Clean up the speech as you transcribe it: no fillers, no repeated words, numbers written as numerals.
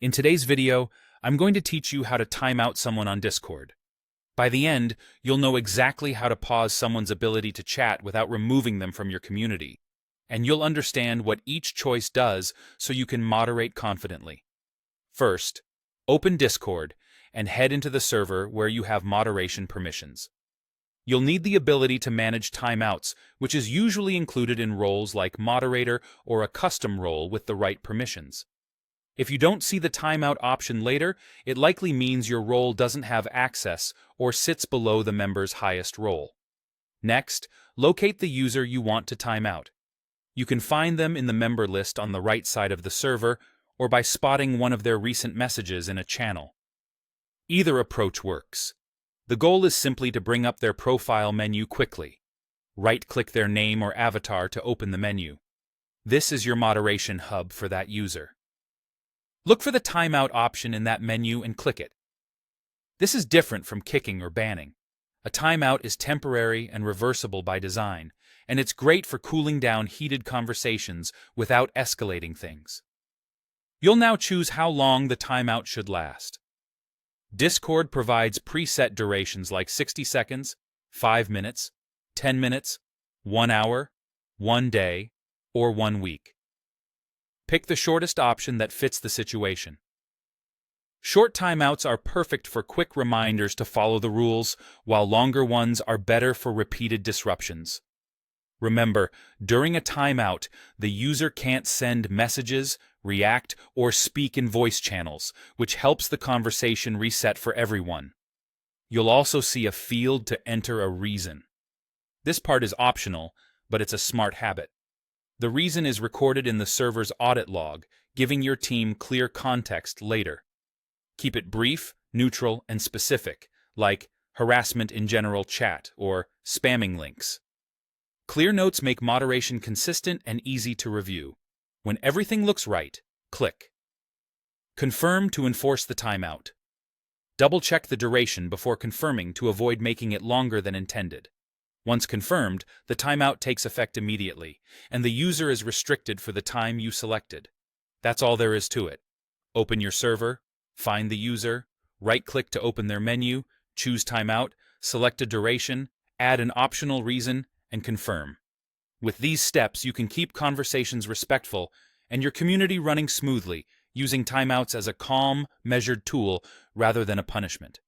In today's video, I'm going to teach you how to time out someone on Discord. By the end, you'll know exactly how to pause someone's ability to chat without removing them from your community, and you'll understand what each choice does so you can moderate confidently. First, open Discord and head into the server where you have moderation permissions. You'll need the ability to manage timeouts, which is usually included in roles like moderator or a custom role with the right permissions. If you don't see the timeout option later, it likely means your role doesn't have access or sits below the member's highest role. Next, locate the user you want to time out. You can find them in the member list on the right side of the server or by spotting one of their recent messages in a channel. Either approach works. The goal is simply to bring up their profile menu quickly. Right-click their name or avatar to open the menu. This is your moderation hub for that user. Look for the timeout option in that menu and click it. This is different from kicking or banning. A timeout is temporary and reversible by design, and it's great for cooling down heated conversations without escalating things. You'll now choose how long the timeout should last. Discord provides preset durations like 60 seconds, 5 minutes, 10 minutes, 1 hour, 1 day, or 1 week. Pick the shortest option that fits the situation. Short timeouts are perfect for quick reminders to follow the rules, while longer ones are better for repeated disruptions. Remember, during a timeout, the user can't send messages, react, or speak in voice channels, which helps the conversation reset for everyone. You'll also see a field to enter a reason. This part is optional, but it's a smart habit. The reason is recorded in the server's audit log, giving your team clear context later. Keep it brief, neutral, and specific, like harassment in general chat or spamming links. Clear notes make moderation consistent and easy to review. When everything looks right, click. Confirm to enforce the timeout. Double-check the duration before confirming to avoid making it longer than intended. Once confirmed, the timeout takes effect immediately, and the user is restricted for the time you selected. That's all there is to it. Open your server, find the user, right-click to open their menu, choose timeout, select a duration, add an optional reason, and confirm. With these steps, you can keep conversations respectful and your community running smoothly, using timeouts as a calm, measured tool rather than a punishment.